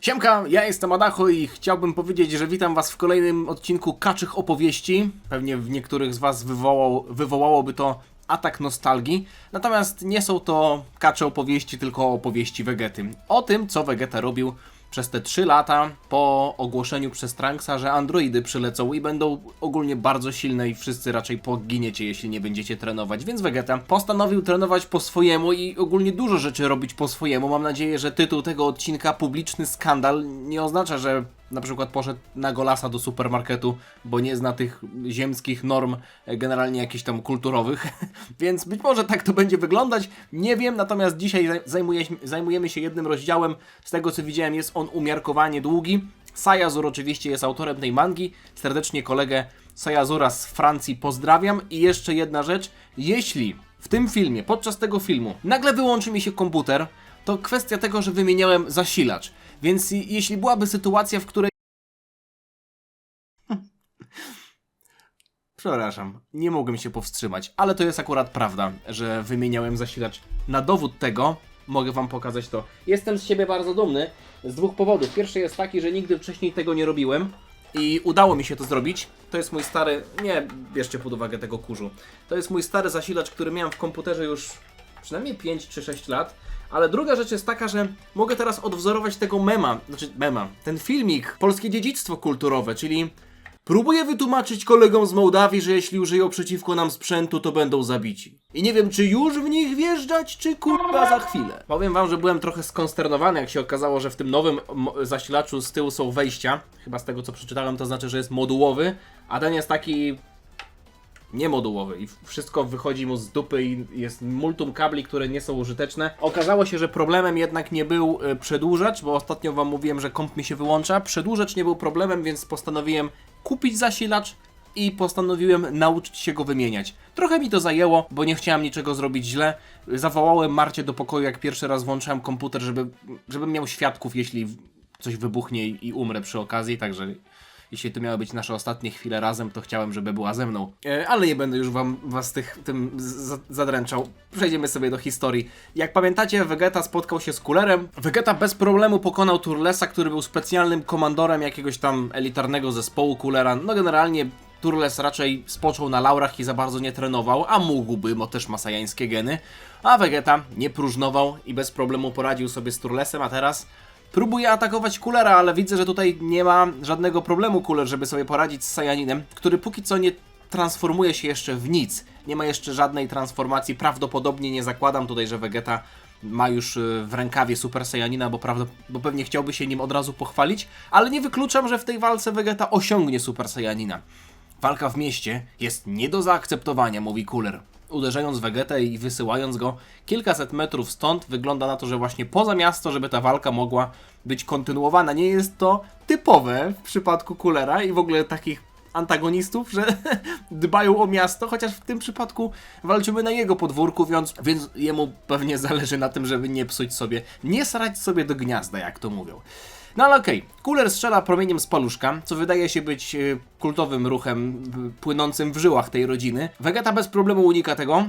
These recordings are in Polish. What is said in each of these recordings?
Siemka, ja jestem Adacho i chciałbym powiedzieć, że witam was w kolejnym odcinku Kaczych Opowieści. Pewnie w niektórych z was wywołałoby to atak nostalgii. Natomiast nie są to kacze opowieści, tylko opowieści Vegety. O tym, co Vegeta robił przez te 3 lata po ogłoszeniu przez Trunksa, że androidy przylecą i będą ogólnie bardzo silne i wszyscy raczej poginiecie, jeśli nie będziecie trenować. Więc Vegeta postanowił trenować po swojemu i ogólnie dużo rzeczy robić po swojemu. Mam nadzieję, że tytuł tego odcinka, Publiczny Skandal, nie oznacza, że na przykład poszedł na golasa do supermarketu, bo nie zna tych ziemskich norm, generalnie jakichś tam kulturowych. Więc być może tak to będzie wyglądać, nie wiem, natomiast dzisiaj zajmujemy się jednym rozdziałem. Z tego co widziałem, jest on umiarkowanie długi. Sayazur oczywiście jest autorem tej mangi. Serdecznie kolegę Sayazura z Francji pozdrawiam. I jeszcze jedna rzecz, jeśli w tym filmie, podczas tego filmu nagle wyłączy mi się komputer, to kwestia tego, że wymieniałem zasilacz. Więc jeśli byłaby sytuacja, w której... Przepraszam, nie mogłem się powstrzymać, ale to jest akurat prawda, że wymieniałem zasilacz. Na dowód tego mogę wam pokazać to. Jestem z siebie bardzo dumny z 2 powodów. Pierwszy jest taki, że nigdy wcześniej tego nie robiłem i udało mi się to zrobić. To jest mój stary... Nie bierzcie pod uwagę tego kurzu. To jest mój stary zasilacz, który miałem w komputerze już przynajmniej 5 czy 6 lat. Ale druga rzecz jest taka, że mogę teraz odwzorować tego ten filmik, polskie dziedzictwo kulturowe, czyli próbuję wytłumaczyć kolegom z Mołdawii, że jeśli użyją przeciwko nam sprzętu, to będą zabici. I nie wiem, czy już w nich wjeżdżać, czy kurwa za chwilę. Powiem wam, że byłem trochę skonsternowany, jak się okazało, że w tym nowym zasilaczu z tyłu są wejścia. Chyba z tego, co przeczytałem, to znaczy, że jest modułowy, a ten jest taki... niemodułowy i wszystko wychodzi mu z dupy i jest multum kabli, które nie są użyteczne. Okazało się, że problemem jednak nie był przedłużacz, bo ostatnio wam mówiłem, że komp mi się wyłącza. Przedłużacz nie był problemem, więc postanowiłem kupić zasilacz i postanowiłem nauczyć się go wymieniać. Trochę mi to zajęło, bo nie chciałem niczego zrobić źle. Zawołałem Marcie do pokoju, jak pierwszy raz włączałem komputer, żebym miał świadków, jeśli coś wybuchnie i umrę przy okazji, także... Jeśli to miały być nasze ostatnie chwile razem, to chciałem, żeby była ze mną. Ale nie będę już was tym zadręczał. Przejdziemy sobie do historii. Jak pamiętacie, Vegeta spotkał się z Coolerem. Vegeta bez problemu pokonał Turlesa, który był specjalnym komandorem jakiegoś tam elitarnego zespołu Coolera. No generalnie Turles raczej spoczął na laurach i za bardzo nie trenował, a mógłby, bo też ma sajańskie geny. A Vegeta nie próżnował i bez problemu poradził sobie z Turlesem, a teraz... próbuję atakować Coolera, ale widzę, że tutaj nie ma żadnego problemu Cooler, żeby sobie poradzić z Saiyaninem, który póki co nie transformuje się jeszcze w nic. Nie ma jeszcze żadnej transformacji. Prawdopodobnie nie zakładam tutaj, że Vegeta ma już w rękawie Super Saiyanina, bo pewnie chciałby się nim od razu pochwalić, ale nie wykluczam, że w tej walce Vegeta osiągnie Super Saiyanina. Walka w mieście jest nie do zaakceptowania, mówi Cooler. Uderzając Vegetę i wysyłając go kilkaset metrów stąd, wygląda na to, że właśnie poza miasto, żeby ta walka mogła być kontynuowana. Nie jest to typowe w przypadku Coolera i w ogóle takich antagonistów, że dbają o miasto, chociaż w tym przypadku walczymy na jego podwórku, więc jemu pewnie zależy na tym, żeby nie psuć sobie, nie srać sobie do gniazda, jak to mówią. No ale okej, Cooler strzela promieniem z paluszka, co wydaje się być kultowym ruchem płynącym w żyłach tej rodziny. Vegeta bez problemu unika tego,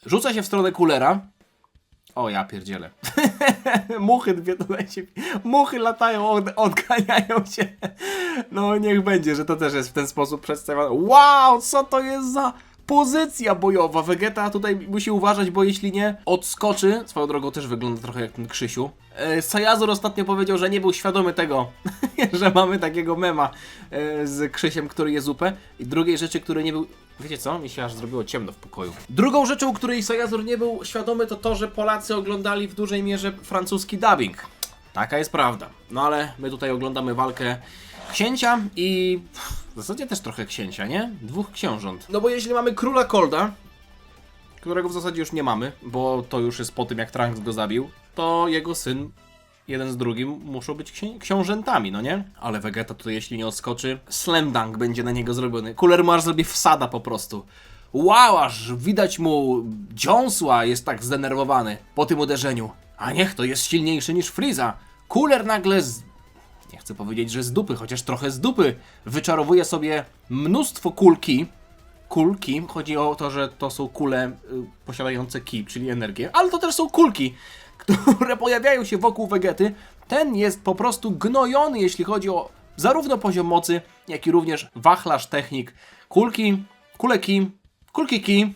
rzuca się w stronę Coolera. O ja pierdzielę. Muchy latają, odganiają się. No niech będzie, że to też jest w ten sposób przedstawione. Wow, co to jest za pozycja bojowa. Vegeta tutaj musi uważać, bo jeśli nie, odskoczy. Swoją drogą też wygląda trochę jak ten Krzysiu. Sayazur ostatnio powiedział, że nie był świadomy tego, że mamy takiego mema z Krzysiem, który je zupę. I drugiej rzeczy, której nie był... Wiecie co? Mi się aż zrobiło ciemno w pokoju. Drugą rzeczą, której Sayazur nie był świadomy, to to, że Polacy oglądali w dużej mierze francuski dubbing. Taka jest prawda. No ale my tutaj oglądamy walkę księcia i... w zasadzie też trochę księcia, nie? 2 książąt. No bo jeśli mamy króla Colda, którego w zasadzie już nie mamy, bo to już jest po tym, jak Trunks go zabił, to jego syn, jeden z drugim, muszą być książętami, no nie? Ale Vegeta tutaj, jeśli nie odskoczy, slam dunk będzie na niego zrobiony. Cooler mu aż zrobi wsada po prostu. Wow, aż widać mu dziąsła, jest tak zdenerwowany po tym uderzeniu. A niech to jest silniejszy niż Freeza. Cooler nagle nie chcę powiedzieć, że z dupy, chociaż trochę z dupy, wyczarowuje sobie mnóstwo kulki. Kulki, chodzi o to, że to są kule posiadające ki, czyli energię, ale to też są kulki, które pojawiają się wokół Vegety, Ten jest po prostu gnojony, jeśli chodzi o zarówno poziom mocy, jak i również wachlarz technik. Kulki ki.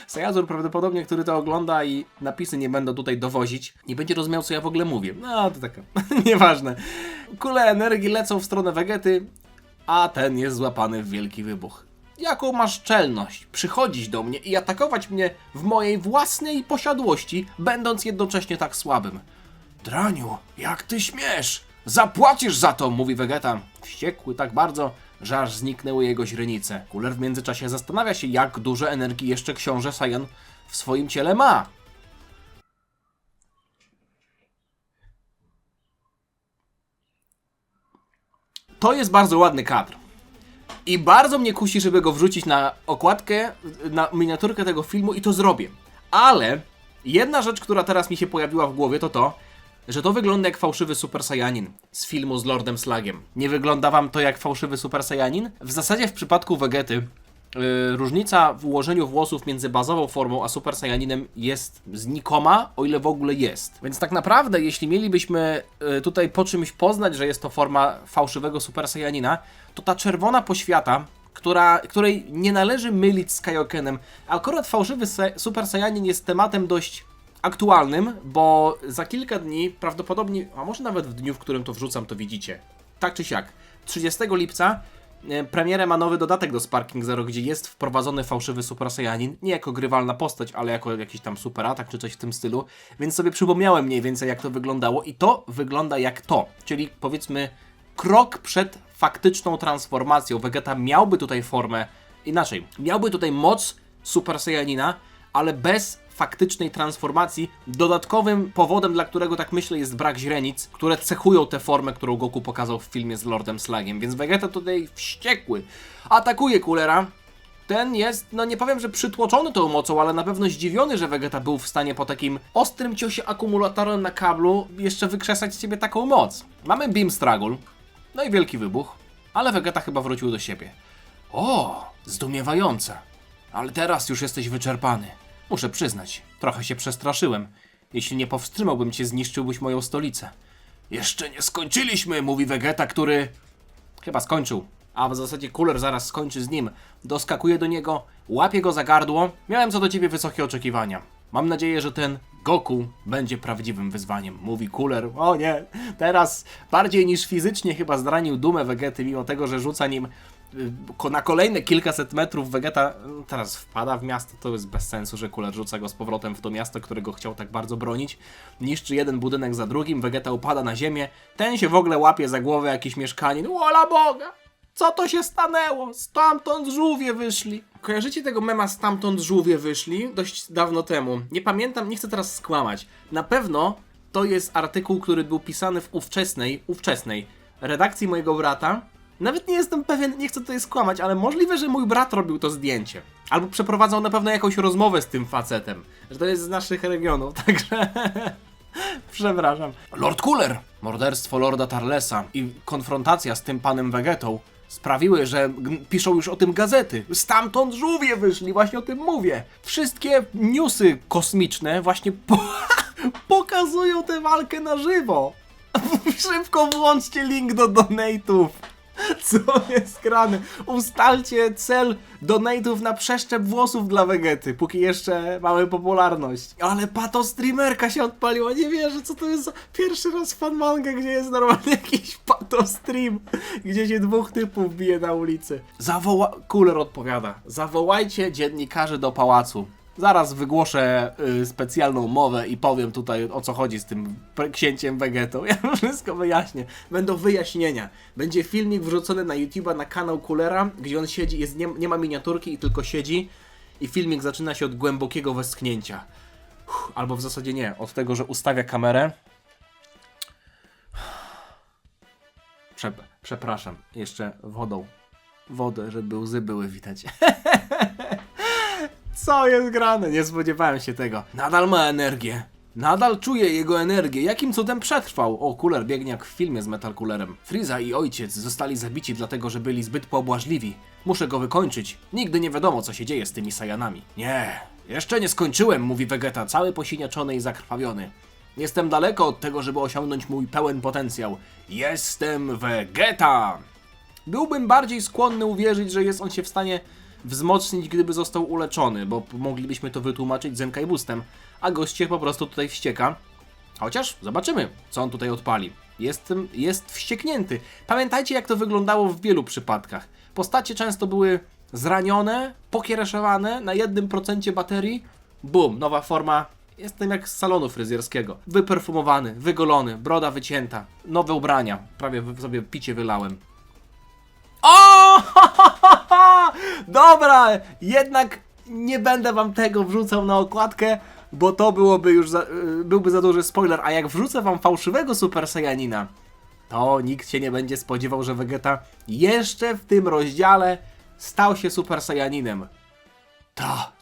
Sayazur prawdopodobnie, który to ogląda i napisy nie będą tutaj dowozić, nie będzie rozumiał, co ja w ogóle mówię. No, to taka, nieważne. Kule energii lecą w stronę Vegety, a ten jest złapany w wielki wybuch. Jaką masz czelność przychodzić do mnie i atakować mnie w mojej własnej posiadłości, będąc jednocześnie tak słabym? Draniu, jak ty śmiesz? Zapłacisz za to, mówi Vegeta. Wściekły tak bardzo, że aż zniknęły jego źrenice. Cooler w międzyczasie zastanawia się, jak dużo energii jeszcze książę Saiyan w swoim ciele ma. To jest bardzo ładny kadr. I bardzo mnie kusi, żeby go wrzucić na okładkę, na miniaturkę tego filmu i to zrobię. Ale jedna rzecz, która teraz mi się pojawiła w głowie, to to, że to wygląda jak fałszywy Super Saiyanin z filmu z Lordem Slugiem. Nie wygląda wam to jak fałszywy Super Saiyanin? W zasadzie w przypadku Vegety różnica w ułożeniu włosów między bazową formą a Super Saiyaninem jest znikoma, o ile w ogóle jest. Więc tak naprawdę, jeśli mielibyśmy tutaj po czymś poznać, że jest to forma fałszywego Super Saiyanina, to ta czerwona poświata, której nie należy mylić z Kaiokenem. Akurat fałszywy Super Saiyanin jest tematem dość aktualnym, bo za kilka dni, prawdopodobnie, a może nawet w dniu, w którym to wrzucam, to widzicie. Tak czy siak, 30 lipca premierę ma nowy dodatek do Sparking Zero, gdzie jest wprowadzony fałszywy Super Saiyanin, nie jako grywalna postać, ale jako jakiś tam super atak czy coś w tym stylu, więc sobie przypomniałem mniej więcej, jak to wyglądało i to wygląda jak to, czyli powiedzmy krok przed faktyczną transformacją. Vegeta miałby tutaj formę, inaczej, miałby tutaj moc Super Saiyanina, ale bez faktycznej transformacji. Dodatkowym powodem, dla którego tak myślę, jest brak źrenic, które cechują tę formę, którą Goku pokazał w filmie z Lordem Slugiem. Więc Vegeta tutaj wściekły atakuje Coolera. Ten jest, no nie powiem, że przytłoczony tą mocą, ale na pewno zdziwiony, że Vegeta był w stanie po takim ostrym ciosie akumulatorem na kablu jeszcze wykrzesać z siebie taką moc. Mamy Beam Struggle, no i wielki wybuch, ale Vegeta chyba wrócił do siebie. O, zdumiewające. Ale teraz już jesteś wyczerpany. Muszę przyznać, trochę się przestraszyłem. Jeśli nie powstrzymałbym cię, zniszczyłbyś moją stolicę. Jeszcze nie skończyliśmy, mówi Vegeta, który chyba skończył. A w zasadzie Cooler zaraz skończy z nim. Doskakuje do niego, łapie go za gardło. Miałem co do ciebie wysokie oczekiwania. Mam nadzieję, że ten Goku będzie prawdziwym wyzwaniem, mówi Cooler. O nie, teraz bardziej niż fizycznie chyba zranił dumę Vegety, mimo tego, że rzuca nim na kolejne kilkaset metrów. Vegeta teraz wpada w miasto, to jest bez sensu, że Cooler rzuca go z powrotem w to miasto, którego chciał tak bardzo bronić. Niszczy jeden budynek za drugim, Vegeta upada na ziemię, ten się w ogóle łapie za głowę jakiś mieszkanin. Wola Boga! Co to się stanęło? Stamtąd żółwie wyszli. Kojarzycie tego mema Stamtąd żółwie wyszli? Dość dawno temu. Nie pamiętam, nie chcę teraz skłamać. Na pewno to jest artykuł, który był pisany w ówczesnej redakcji mojego brata. Nawet nie jestem pewien, nie chcę tutaj skłamać, ale możliwe, że mój brat robił to zdjęcie. Albo przeprowadzał na pewno jakąś rozmowę z tym facetem. Że to jest z naszych regionów, także... Przepraszam. Lord Cooler! Morderstwo Lorda Tarlesa i konfrontacja z tym panem Vegetą sprawiły, że piszą już o tym gazety. Stamtąd żółwie wyszli, właśnie o tym mówię. Wszystkie newsy kosmiczne właśnie pokazują tę walkę na żywo. Szybko włączcie link do donate'ów. Co jest grane? Ustalcie cel donate'ów na przeszczep włosów dla Vegety, póki jeszcze mamy popularność. Ale pato streamerka się odpaliła, nie wierzę, co to jest za pierwszy raz fan manga, gdzie jest normalnie jakiś pato stream, gdzie się dwóch typów bije na ulicy. Cooler odpowiada, zawołajcie dziennikarzy do pałacu. Zaraz wygłoszę specjalną mowę i powiem tutaj, o co chodzi z tym księciem Vegetą. Ja wszystko wyjaśnię. Będą wyjaśnienia. Będzie filmik wrzucony na YouTube'a, na kanał Coolera, gdzie on siedzi, nie ma miniaturki i tylko siedzi. I filmik zaczyna się od głębokiego westchnięcia. Albo w zasadzie nie, od tego, że ustawia kamerę. Przepraszam, jeszcze wodę, żeby łzy były widać. Co jest grane? Nie spodziewałem się tego. Nadal ma energię. Nadal czuję jego energię. Jakim cudem przetrwał? O, Cooler biegnie jak w filmie z Metal Coolerem. Frieza i ojciec zostali zabici dlatego, że byli zbyt pobłażliwi. Muszę go wykończyć. Nigdy nie wiadomo, co się dzieje z tymi Saiyanami. Nie, jeszcze nie skończyłem, mówi Vegeta, cały posiniaczony i zakrwawiony. Jestem daleko od tego, żeby osiągnąć mój pełen potencjał. Jestem Vegeta! Byłbym bardziej skłonny uwierzyć, że jest on się w stanie wzmocnić, gdyby został uleczony, bo moglibyśmy to wytłumaczyć Zenkai Boostem, a gość się po prostu tutaj wścieka. Chociaż zobaczymy, co on tutaj odpali. Jest wścieknięty. Pamiętajcie, jak to wyglądało w wielu przypadkach. Postacie często były zranione, pokiereszowane na 1% baterii. Bum, nowa forma. Jestem jak z salonu fryzjerskiego. Wyperfumowany, wygolony, broda wycięta, nowe ubrania. Prawie sobie picie wylałem. O! Dobra, jednak nie będę wam tego wrzucał na okładkę, bo to byłby za duży spoiler, a jak wrzucę wam fałszywego Super Saiyanina, to nikt się nie będzie spodziewał, że Vegeta jeszcze w tym rozdziale stał się Super Saiyaninem.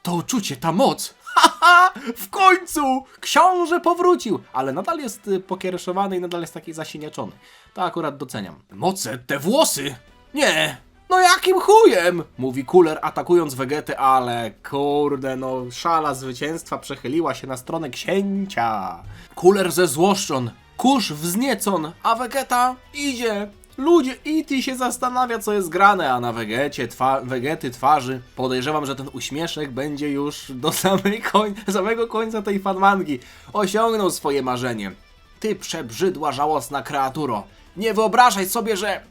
To uczucie, ta moc! Haha! W końcu! Książę powrócił! Ale nadal jest pokiereszowany i nadal jest taki zasiniaczony. To akurat doceniam. Moce, te włosy! Nie! No jakim chujem? Mówi Cooler, atakując Vegetę, ale kurde, no szala zwycięstwa przechyliła się na stronę księcia. Cooler zezłoszczon, kurz wzniecon, a Vegeta idzie. Ludzie, E.T. się zastanawia, co jest grane, a na Vegety twarzy podejrzewam, że ten uśmieszek będzie już do samego końca tej fanmangi. Osiągnął swoje marzenie. Ty przebrzydła, żałosna kreaturo. Nie wyobrażaj sobie, że...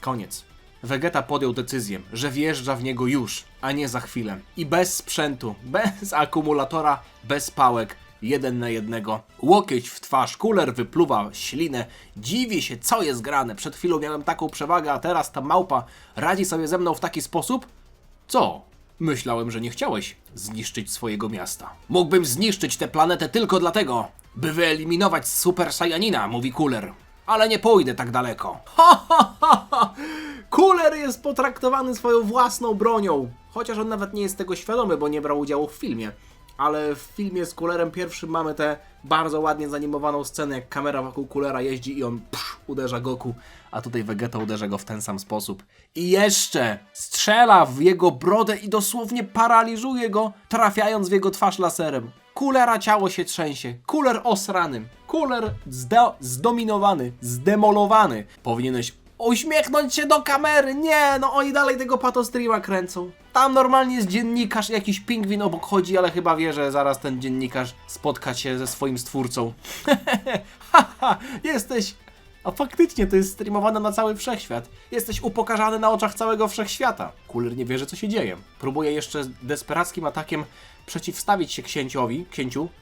Koniec. Vegeta podjął decyzję, że wjeżdża w niego już, a nie za chwilę. I bez sprzętu, bez akumulatora, bez pałek, 1 na 1. Łokieć w twarz, Cooler wypluwa ślinę. Dziwię się, co jest grane. Przed chwilą miałem taką przewagę, a teraz ta małpa radzi sobie ze mną w taki sposób? Co? Myślałem, że nie chciałeś zniszczyć swojego miasta. Mógłbym zniszczyć tę planetę tylko dlatego, by wyeliminować Super Saiyanina, mówi Cooler. Ale nie pójdę tak daleko. Ha, ha, ha, ha. Cooler jest potraktowany swoją własną bronią. Chociaż on nawet nie jest tego świadomy, bo nie brał udziału w filmie. Ale w filmie z Coolerem pierwszym mamy tę bardzo ładnie zanimowaną scenę, jak kamera wokół Coolera jeździ i on uderza Goku, a tutaj Vegeta uderza go w ten sam sposób. I jeszcze strzela w jego brodę i dosłownie paraliżuje go, trafiając w jego twarz laserem. Coolera ciało się trzęsie. Cooler osrany. Cooler zdominowany, zdemolowany. Powinieneś uśmiechnąć się do kamery. Nie, no oni dalej tego patostreama kręcą. Tam normalnie jest dziennikarz, jakiś pingwin obok chodzi, ale chyba wie, że zaraz ten dziennikarz spotka się ze swoim stwórcą. Haha, jesteś... A faktycznie to jest streamowane na cały wszechświat. Jesteś upokarzany na oczach całego wszechświata. Cooler nie wie, że co się dzieje. Próbuje jeszcze desperackim atakiem przeciwstawić się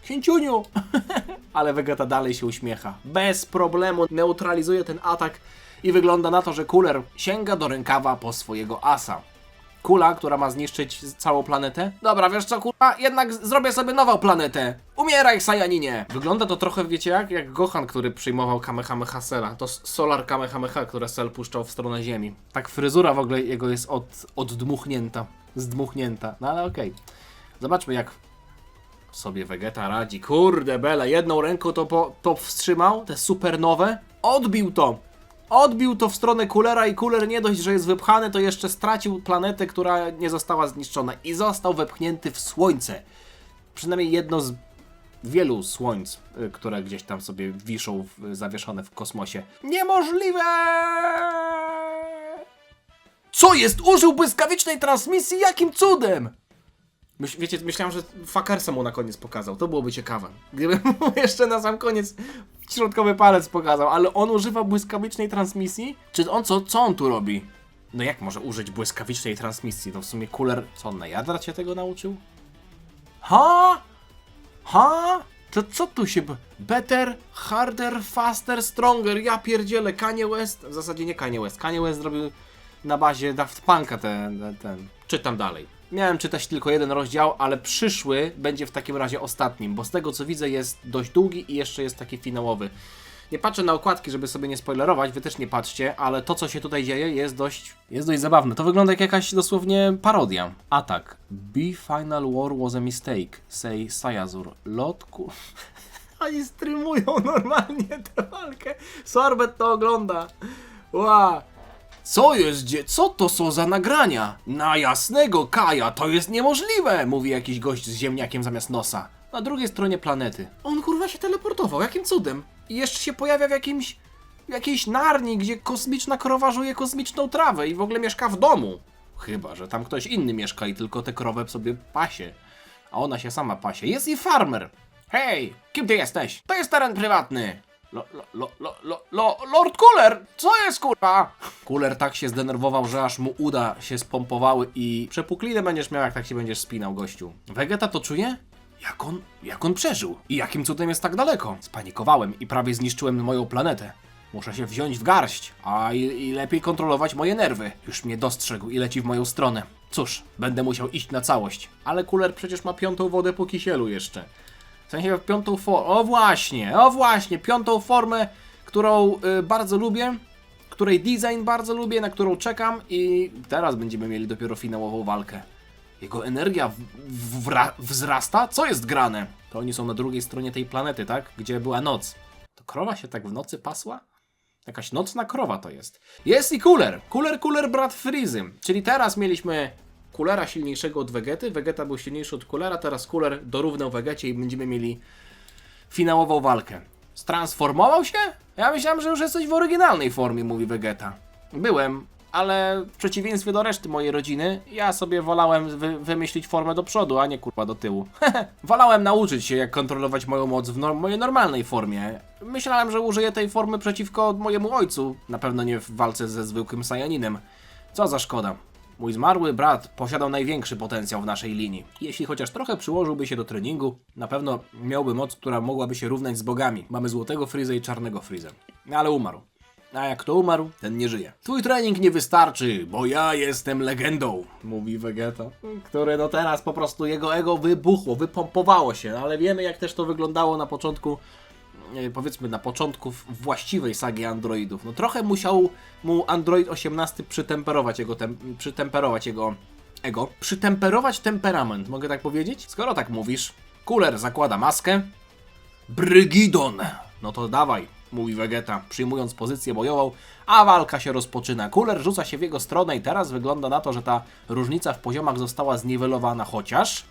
księciuniu. Ale Vegeta dalej się uśmiecha. Bez problemu neutralizuje ten atak i wygląda na to, że Cooler sięga do rękawa po swojego asa. Kula, która ma zniszczyć całą planetę. Dobra, wiesz co, kurwa, jednak zrobię sobie nową planetę. Umieraj, Saiyaninie! Wygląda to trochę, wiecie jak Gohan, który przyjmował Kamehameha Cella. To Solar Kamehameha, które Cell puszczał w stronę Ziemi. Tak fryzura w ogóle jego jest zdmuchnięta. No ale okej. Zobaczmy, jak sobie Vegeta radzi. Kurde bele, jedną ręką to wstrzymał, te supernowe. Odbił to w stronę Coolera i Cooler nie dość, że jest wypchany, to jeszcze stracił planetę, która nie została zniszczona i został wepchnięty w słońce. Przynajmniej jedno z wielu słońc, które gdzieś tam sobie wiszą zawieszone w kosmosie. Niemożliwe! Co jest? Użył błyskawicznej transmisji? Jakim cudem? Wiecie, myślałem, że Fakersa mu na koniec pokazał. To byłoby ciekawe. Gdybym mu jeszcze na sam koniec środkowy palec pokazał, ale on używa błyskawicznej transmisji? Czy on co on tu robi? No jak może użyć błyskawicznej transmisji? To w sumie Cooler, co on na jadra cię tego nauczył? Ha? To co tu się... Better, harder, faster, stronger. Ja pierdzielę, Kanye West... W zasadzie nie Kanye West. Kanye West zrobił na bazie Daft Punka ten. Czytam dalej. Miałem czytać tylko jeden rozdział, ale przyszły będzie w takim razie ostatnim, bo z tego co widzę jest dość długi i jeszcze jest taki finałowy. Nie patrzę na okładki, żeby sobie nie spoilerować, wy też nie patrzcie, ale to co się tutaj dzieje jest dość zabawne. To wygląda jak jakaś dosłownie parodia. Atak. B Final War was a mistake, say Sayazur. Lotku... Oni streamują normalnie tę walkę. Sorbet to ogląda. Wow. Co jest, co to są za nagrania? Na jasnego Kaja, to jest niemożliwe, mówi jakiś gość z ziemniakiem zamiast nosa. Na drugiej stronie planety. On kurwa się teleportował, jakim cudem? I jeszcze się pojawia w jakiejś Narni, gdzie kosmiczna krowa żuje kosmiczną trawę i w ogóle mieszka w domu. Chyba że tam ktoś inny mieszka i tylko tę krowę sobie pasie. A ona się sama pasie. Jest i farmer. Hej, kim ty jesteś? To jest teren prywatny. Lord Cooler, co jest kurwa? Cooler tak się zdenerwował, że aż mu uda się spompowały i przepuklinę będziesz miał, jak tak się będziesz spinał, gościu. Vegeta to czuje? Jak on przeżył? I jakim cudem jest tak daleko? Spanikowałem i prawie zniszczyłem moją planetę. Muszę się wziąć w garść, i lepiej kontrolować moje nerwy. Już mnie dostrzegł i leci w moją stronę. Cóż, będę musiał iść na całość. Ale Cooler przecież ma 5. wodę po kisielu jeszcze. W sensie 5. formę. O właśnie, 5. formę, którą bardzo lubię, której design bardzo lubię, na którą czekam i teraz będziemy mieli dopiero finałową walkę. Jego energia wzrasta? Co jest grane? To oni są na drugiej stronie tej planety, tak? Gdzie była noc. To krowa się tak w nocy pasła? Jakaś nocna krowa to jest. Jest i Cooler. Cooler brat Freezy. Czyli teraz mieliśmy Coolera silniejszego od Vegety. Vegeta był silniejszy od Coolera. Teraz Cooler dorównał Vegecie i będziemy mieli finałową walkę. Stransformował się? Ja myślałem, że już jesteś w oryginalnej formie, mówi Vegeta. Byłem, ale w przeciwieństwie do reszty mojej rodziny, ja sobie wolałem wymyślić formę do przodu, a nie kurwa do tyłu. Wolałem nauczyć się, jak kontrolować moją moc w mojej normalnej formie. Myślałem, że użyję tej formy przeciwko mojemu ojcu. Na pewno nie w walce ze zwykłym Saiyaninem. Co za szkoda. Mój zmarły brat posiadał największy potencjał w naszej linii. Jeśli chociaż trochę przyłożyłby się do treningu, na pewno miałby moc, która mogłaby się równać z bogami. Mamy złotego Freeza i czarnego Freeza. Ale umarł. A jak kto umarł, ten nie żyje. Twój trening nie wystarczy, bo ja jestem legendą, mówi Vegeta. Który no teraz po prostu jego ego wybuchło, wypompowało się. Ale wiemy, jak też to wyglądało na początku, powiedzmy na początku właściwej sagi androidów. No trochę musiał mu Android 18 przytemperować temperament, mogę tak powiedzieć? Skoro tak mówisz, Cooler zakłada maskę. Brygidon! No to dawaj, mówi Vegeta, przyjmując pozycję bojową, a walka się rozpoczyna. Cooler rzuca się w jego stronę i teraz wygląda na to, że ta różnica w poziomach została zniwelowana, chociaż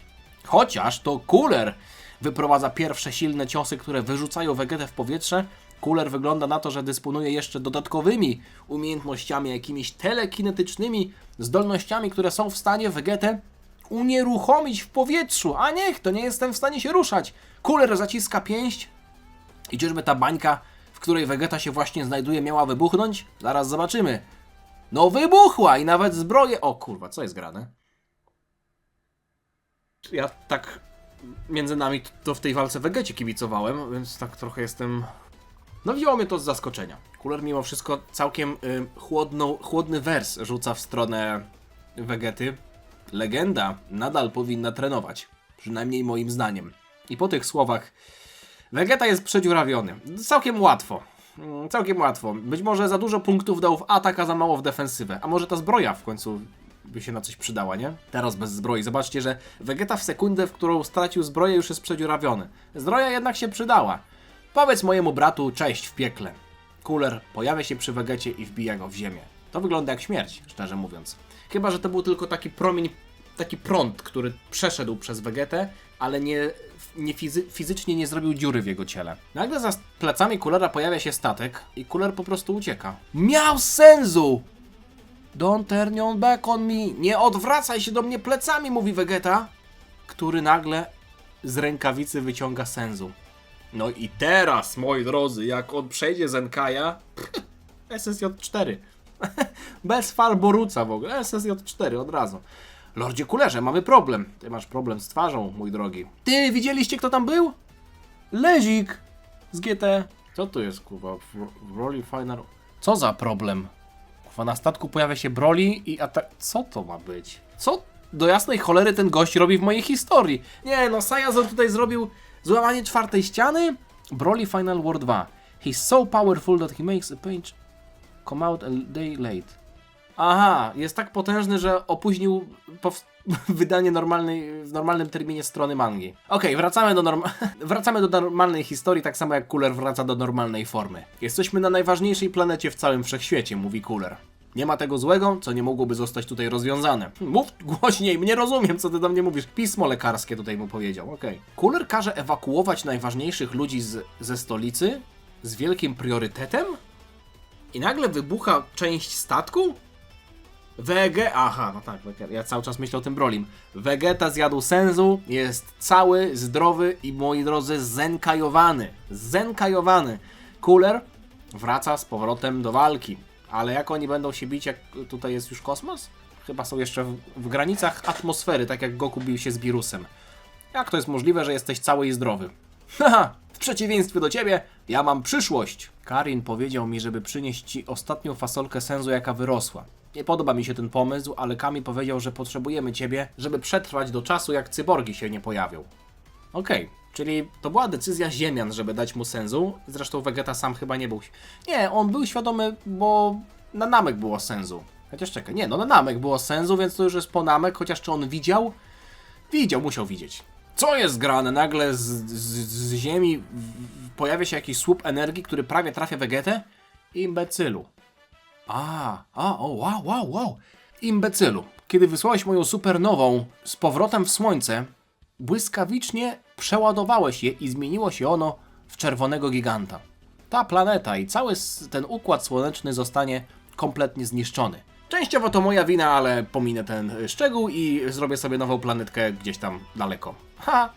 to Cooler wyprowadza pierwsze silne ciosy, które wyrzucają Vegetę w powietrze. Cooler wygląda na to, że dysponuje jeszcze dodatkowymi umiejętnościami, jakimiś telekinetycznymi zdolnościami, które są w stanie Vegetę unieruchomić w powietrzu. A niech, to nie jestem w stanie się ruszać. Cooler zaciska pięść. I czyżby ta bańka, w której Vegeta się właśnie znajduje, miała wybuchnąć? Zaraz zobaczymy. No wybuchła i nawet zbroję... O kurwa, co jest grane? Ja tak między nami to w tej walce Vegecie kibicowałem, więc tak trochę jestem... No wzięło mnie to z zaskoczenia. Cooler mimo wszystko całkiem chłodny wers rzuca w stronę Vegety. Legenda nadal powinna trenować. Przynajmniej moim zdaniem. I po tych słowach Vegeta jest przedziurawiony. Całkiem łatwo. Być może za dużo punktów dał w atak, a za mało w defensywę. A może ta zbroja w końcu by się na coś przydała, nie? Teraz bez zbroi. Zobaczcie, że Vegeta w sekundę, w którą stracił zbroję, już jest przedziurawiony. Zbroja jednak się przydała. Powiedz mojemu bratu cześć w piekle. Cooler pojawia się przy Vegecie i wbija go w ziemię. To wygląda jak śmierć, szczerze mówiąc. Chyba że to był tylko taki promień, taki prąd, który przeszedł przez Vegetę, ale fizycznie nie zrobił dziury w jego ciele. Nagle za plecami Coolera pojawia się statek i Cooler po prostu ucieka. Miał sensu! Don't turn your back on me. Nie odwracaj się do mnie plecami, mówi Vegeta, który nagle z rękawicy wyciąga Senzu. No i teraz, moi drodzy, jak on przejdzie Zenkaja, SSJ4. Bez Falboruca w ogóle, SSJ4 od razu. Lordzie Coolerze, mamy problem. Ty masz problem z twarzą, mój drogi. Ty, widzieliście kto tam był? Lezik z GT. Co to jest, kurwa? Broly Final... Co za problem? Kurwa, na statku pojawia się Broly i co to ma być? Co do jasnej cholery ten gość robi w mojej historii? Nie no, Sayazor tutaj zrobił złamanie czwartej ściany? Broly Final War 2. He's so powerful that he makes a page come out a day late. Aha, jest tak potężny, że opóźnił wydanie w normalnym terminie strony mangi. Okej, wracamy do normalnej historii, tak samo jak Cooler wraca do normalnej formy. Jesteśmy na najważniejszej planecie w całym wszechświecie, mówi Cooler. Nie ma tego złego, co nie mogłoby zostać tutaj rozwiązane. Mów głośniej, nie rozumiem, co ty do mnie mówisz. Pismo lekarskie tutaj mu powiedział, okej. Cooler każe ewakuować najważniejszych ludzi ze stolicy z wielkim priorytetem? I nagle wybucha część statku? Aha, no tak, ja cały czas myślę o tym Brolim. Vegeta zjadł Senzu, jest cały, zdrowy i, moi drodzy, zenkajowany. Zenkajowany. Cooler wraca z powrotem do walki. Ale jak oni będą się bić, jak tutaj jest już kosmos? Chyba są jeszcze w granicach atmosfery, tak jak Goku bił się z Virusem. Jak to jest możliwe, że jesteś cały i zdrowy? Haha, w przeciwieństwie do ciebie, ja mam przyszłość. Karin powiedział mi, żeby przynieść ci ostatnią fasolkę Senzu, jaka wyrosła. Nie podoba mi się ten pomysł, ale Kami powiedział, że potrzebujemy ciebie, żeby przetrwać do czasu, jak cyborgi się nie pojawią. Okej, czyli to była decyzja Ziemian, żeby dać mu Senzu. Zresztą Vegeta sam chyba nie był. Nie, on był świadomy, bo na Namek było Senzu. Chociaż czekaj, nie, no na Namek było Senzu, więc to już jest po Namek, chociaż czy on widział? Widział, musiał widzieć. Co jest grane? Nagle z Ziemi pojawia się jakiś słup energii, który prawie trafia Vegetę? Imbecylu. Wow. Imbecylu. Kiedy wysłałeś moją supernową z powrotem w Słońce, błyskawicznie przeładowałeś je i zmieniło się ono w czerwonego giganta. Ta planeta i cały ten układ słoneczny zostanie kompletnie zniszczony. Częściowo to moja wina, ale pominę ten szczegół i zrobię sobie nową planetkę gdzieś tam daleko. Ha,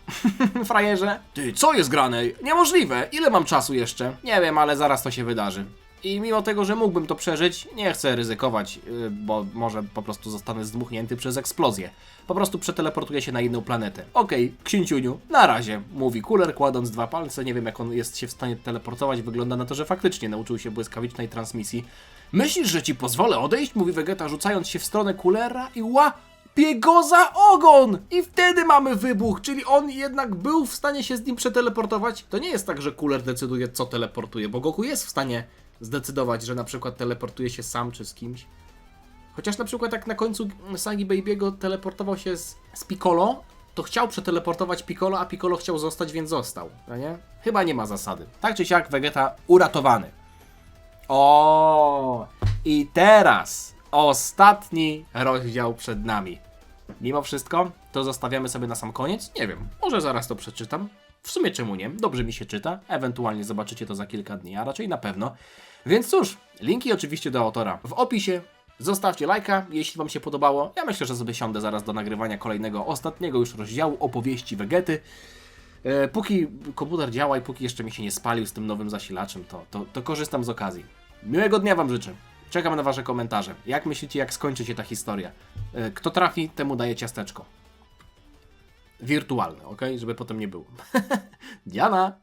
frajerze. Ty, co jest grane? Niemożliwe. Ile mam czasu jeszcze? Nie wiem, ale zaraz to się wydarzy. I mimo tego, że mógłbym to przeżyć, nie chcę ryzykować, bo może po prostu zostanę zdmuchnięty przez eksplozję. Po prostu przeteleportuję się na inną planetę. Okej, księciuniu, na razie, mówi Cooler, kładąc 2 palce. Nie wiem, jak on jest się w stanie teleportować. Wygląda na to, że faktycznie nauczył się błyskawicznej transmisji. Myślisz, że ci pozwolę odejść? Mówi Vegeta, rzucając się w stronę Coolera i łapie go za ogon! I wtedy mamy wybuch, czyli on jednak był w stanie się z nim przeteleportować. To nie jest tak, że Cooler decyduje, co teleportuje, bo Goku jest w stanie zdecydować, że na przykład teleportuje się sam czy z kimś. Chociaż na przykład jak na końcu sagi Baby'ego teleportował się z Piccolo, to chciał przeteleportować Piccolo, a Piccolo chciał zostać, więc został. No nie? Chyba nie ma zasady. Tak czy siak Vegeta uratowany. I teraz ostatni rozdział przed nami. Mimo wszystko, to zostawiamy sobie na sam koniec. Nie wiem, może zaraz to przeczytam. W sumie czemu nie? Dobrze mi się czyta. Ewentualnie zobaczycie to za kilka dni, a raczej na pewno. Więc cóż, linki oczywiście do autora w opisie. Zostawcie lajka, jeśli wam się podobało. Ja myślę, że sobie siądę zaraz do nagrywania kolejnego, ostatniego już rozdziału opowieści Vegety. Póki komputer działa i póki jeszcze mi się nie spalił z tym nowym zasilaczem, to korzystam z okazji. Miłego dnia wam życzę. Czekam na wasze komentarze. Jak myślicie, jak skończy się ta historia? Kto trafi, temu daje ciasteczko. Wirtualne, ok? Żeby potem nie było. Diana!